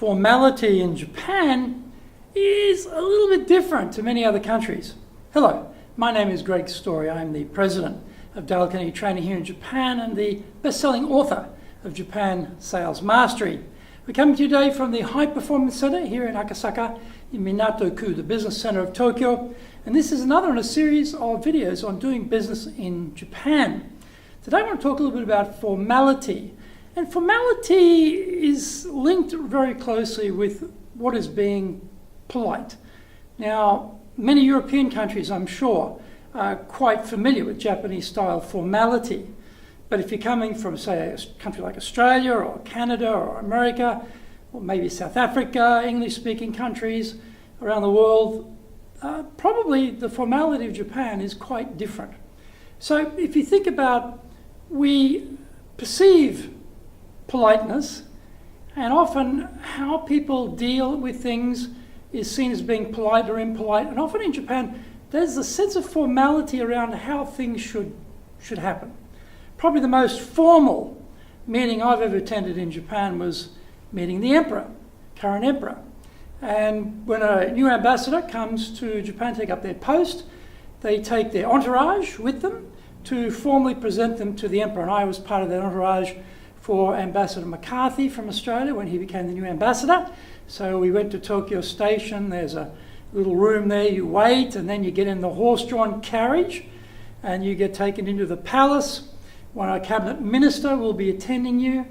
formality in Japan is a little bit different to many other countries. Hello, my name is Greg Story. I'm the president of Carnegie Training here in Japan and the best-selling author of Japan Sales Mastery. We're coming to you today from the High Performance Center here in Akasaka in Minato-ku, the business center of Tokyo. And this is another in a series of videos on doing business in Japan. Today I want to talk a little bit about formality. And formality is linked very closely with what is being polite. Now, many European countries, I'm sure, are quite familiar with Japanese-style formality. But if you're coming from, say, a country like Australia or Canada or America, or maybe South Africa, English-speaking countries around the world, probably the formality of Japan is quite different. So if you think about, we perceive politeness, and often how people deal with things is seen as being polite or impolite. And often in Japan, there's a sense of formality around how things should happen. Probably the most formal meeting I've ever attended in Japan was meeting the emperor, current emperor. And when a new ambassador comes to Japan to take up their post, they take their entourage with them to formally present them to the emperor. And I was part of that entourage for Ambassador McCarthy from Australia when he became the new ambassador. So we went to Tokyo Station. There's a little room there. You wait, and then you get in the horse-drawn carriage, and you get taken into the palace. One cabinet minister will be attending you.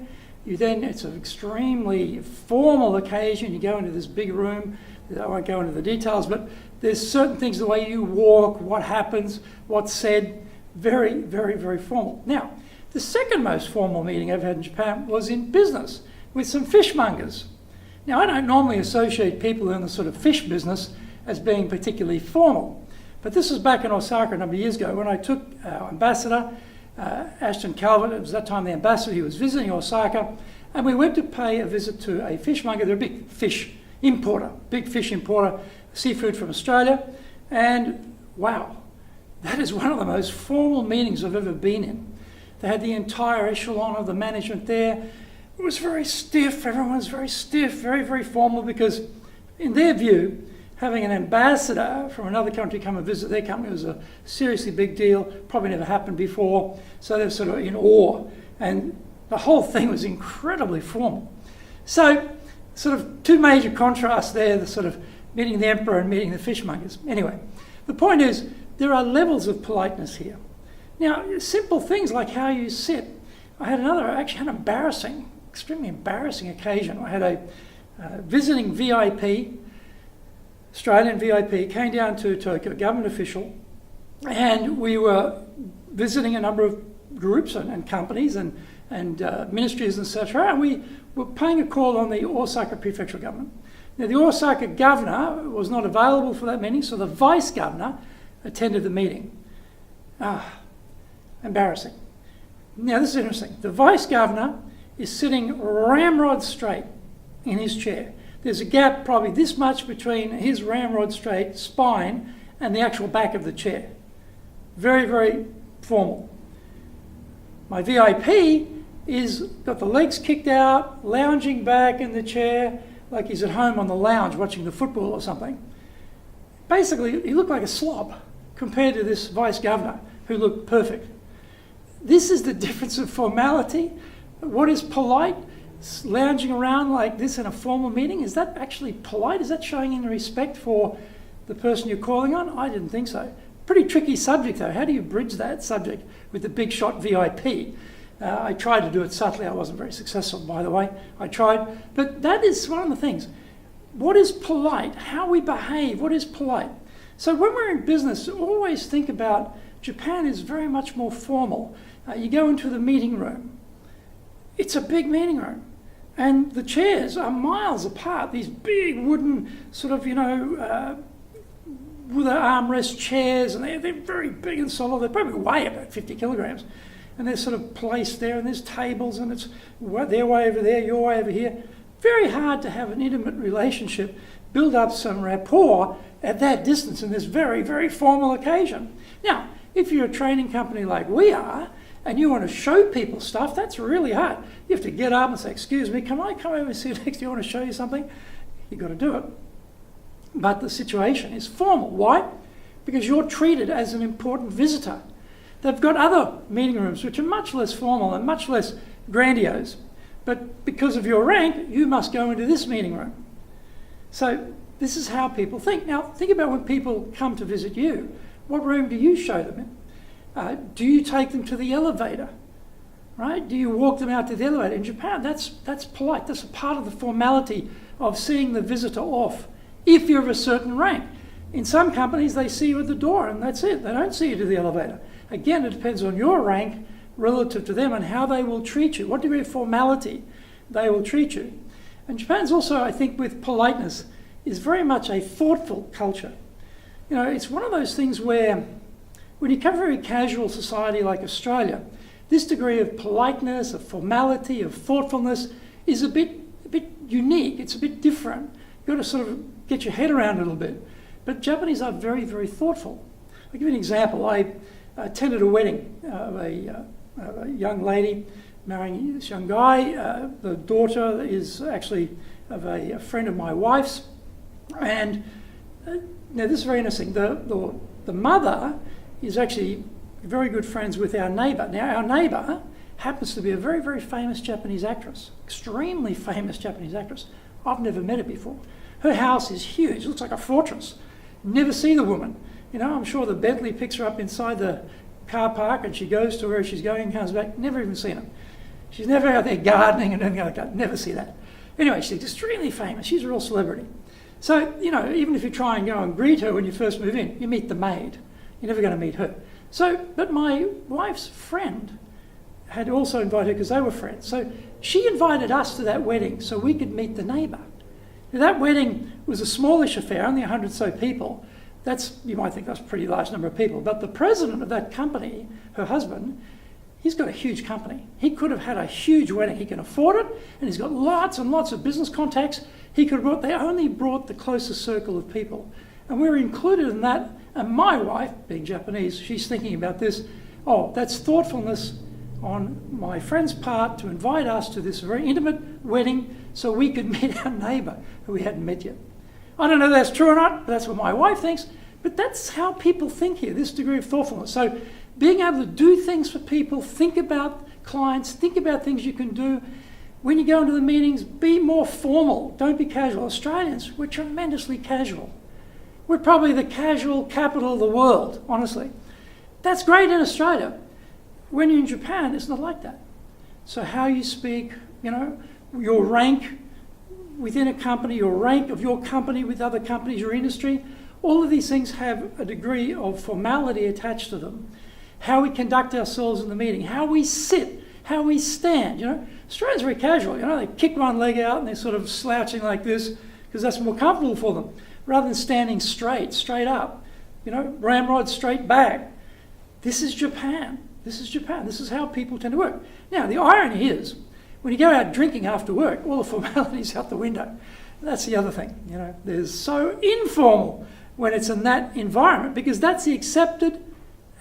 It's an extremely formal occasion. You go into this big room. I won't go into the details, but there's certain things, the way you walk, what happens, what's said, very, very, very formal. Now, the second most formal meeting I've had in Japan was in business with some fishmongers. Now, I don't normally associate people in the sort of fish business as being particularly formal, but this was back in Osaka a number of years ago when I took our ambassador, Ashton Calvert. It was that time the ambassador. He was visiting Osaka, and we went to pay a visit to a fishmonger. They're a big fish importer, seafood from Australia, and wow, that is one of the most formal meetings I've ever been in. They had the entire echelon of the management there. It was very stiff. Everyone was very stiff, very, very formal, because in their view, having an ambassador from another country come and visit their company was a seriously big deal, probably never happened before, so they're sort of in awe. And the whole thing was incredibly formal. So sort of two major contrasts there, the sort of meeting the emperor and meeting the fishmongers. Anyway, the point is there are levels of politeness here. Now, simple things like how you sit. I had extremely embarrassing occasion. I had a visiting VIP, Australian VIP, came down to Tokyo, government official, and we were visiting a number of groups and companies and ministries, etc. And we were paying a call on the Osaka prefectural government. Now, the Osaka governor was not available for that meeting, so the vice governor attended the meeting. Embarrassing. Now, this is interesting. The vice governor is sitting ramrod straight in his chair. There's a gap probably this much between his ramrod straight spine and the actual back of the chair. Very, very formal. My VIP is got the legs kicked out, lounging back in the chair like he's at home on the lounge watching the football or something. Basically, he looked like a slob compared to this vice governor who looked perfect. This is the difference of formality. What is polite? Lounging around like this in a formal meeting, is that actually polite? Is that showing any respect for the person you're calling on? I didn't think so. Pretty tricky subject though. How do you bridge that subject with the big shot VIP? I tried to do it subtly. I wasn't very successful, by the way. I tried. But that is one of the things. What is polite? How we behave. What is polite? So when we're in business, always think about Japan is very much more formal. You go into the meeting room. It's a big meeting room. And the chairs are miles apart, these big wooden sort of, with armrest chairs, and they're very big and solid. They probably weigh about 50 kilograms. And they're sort of placed there, and there's tables, and it's their way over there, your way over here. Very hard to have an intimate relationship, build up some rapport at that distance in this very, very formal occasion. Now, if you're a training company like we are, and you want to show people stuff, that's really hard. You have to get up and say, excuse me, can I come over and sit next to you? I want to show you something. You've got to do it. But the situation is formal. Why? Because you're treated as an important visitor. They've got other meeting rooms which are much less formal and much less grandiose. But because of your rank, you must go into this meeting room. So this is how people think. Now, think about when people come to visit you. What room do you show them in? Do you take them to the elevator? Right? Do you walk them out to the elevator? In Japan, that's polite. That's a part of the formality of seeing the visitor off, if you're of a certain rank. In some companies, they see you at the door and that's it. They don't see you to the elevator. Again, it depends on your rank relative to them and how they will treat you, what degree of formality they will treat you. And Japan's also, I think, with politeness, is very much a thoughtful culture. You know, it's one of those things where when you come from a very casual society like Australia, this degree of politeness, of formality, of thoughtfulness is a bit unique. It's a bit different. You've got to sort of get your head around it a little bit. But Japanese are very, very thoughtful. I'll give you an example. I attended a wedding of a young lady marrying this young guy. The daughter is actually of a friend of my wife's. And now this is very interesting. The mother is actually very good friends with our neighbour. Now our neighbour happens to be a very, very famous Japanese actress, extremely famous Japanese actress. I've never met her before. Her house is huge, looks like a fortress. Never see the woman. You know, I'm sure the Bentley picks her up inside the car park and she goes to where she's going and comes back. Never even seen her. She's never out there gardening and anything like that. Never see that. Anyway, she's extremely famous. She's a real celebrity. So, you know, even if you try and go and greet her when you first move in, you meet the maid. You're never going to meet her. So, but my wife's friend had also invited her because they were friends. So she invited us to that wedding so we could meet the neighbour. Now, that wedding was a smallish affair, only 100 so people. You might think that's a pretty large number of people. But the president of that company, her husband, he's got a huge company. He could have had a huge wedding. He can afford it, and he's got lots and lots of business contacts. They only brought the closest circle of people. And we were included in that. And my wife, being Japanese, she's thinking about this. Oh, that's thoughtfulness on my friend's part to invite us to this very intimate wedding so we could meet our neighbour who we hadn't met yet. I don't know if that's true or not, but that's what my wife thinks. But that's how people think here, this degree of thoughtfulness. So being able to do things for people, think about clients, think about things you can do. When you go into the meetings, be more formal. Don't be casual. Australians, we're tremendously casual. We're probably the casual capital of the world, honestly. That's great in Australia. When you're in Japan, it's not like that. So how you speak, you know, your rank within a company, your rank of your company with other companies, your industry, all of these things have a degree of formality attached to them. How we conduct ourselves in the meeting, how we sit, how we stand, you know. Australians are very casual, you know, they kick one leg out and they're sort of slouching like this because that's more comfortable for them, rather than standing straight up, you know, ramrod straight back. This is Japan. This is Japan. This is how people tend to work. Now, the irony is, when you go out drinking after work, all the formalities out the window. That's the other thing, you know. There's so informal when it's in that environment because that's the accepted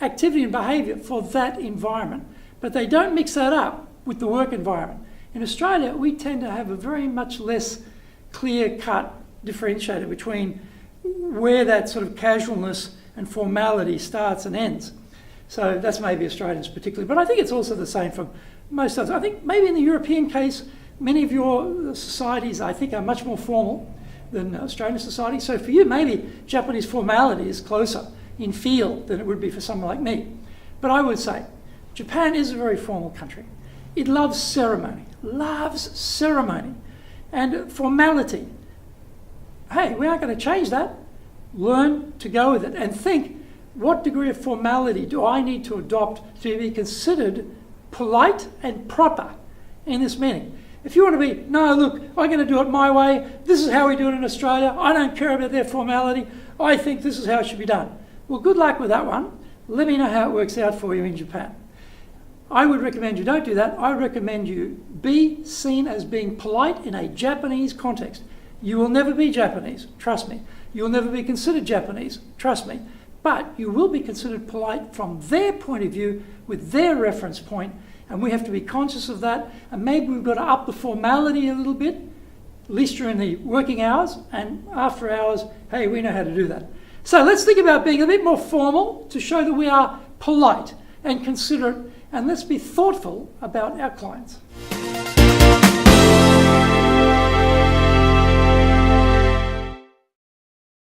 activity and behaviour for that environment. But they don't mix that up with the work environment. In Australia, we tend to have a very much less clear-cut differentiator between where that sort of casualness and formality starts and ends. So that's maybe Australians particularly, but I think it's also the same for most others. I think maybe in the European case, many of your societies, I think, are much more formal than Australian society. So for you, maybe Japanese formality is closer in feel than it would be for someone like me. But I would say Japan is a very formal country. It loves ceremony and formality. Hey, we aren't going to change that. Learn to go with it and think, what degree of formality do I need to adopt to be considered polite and proper in this meeting? If you want to be, no, look, I'm going to do it my way. This is how we do it in Australia. I don't care about their formality. I think this is how it should be done. Well, good luck with that one. Let me know how it works out for you in Japan. I would recommend you don't do that. I recommend you be seen as being polite in a Japanese context. You will never be Japanese, trust me. You'll never be considered Japanese, trust me. but you will be considered polite from their point of view with their reference point, and we have to be conscious of that. And maybe we've got to up the formality a little bit, at least during the working hours, and after hours, hey, we know how to do that. So let's think about being a bit more formal to show that we are polite and considerate, and let's be thoughtful about our clients.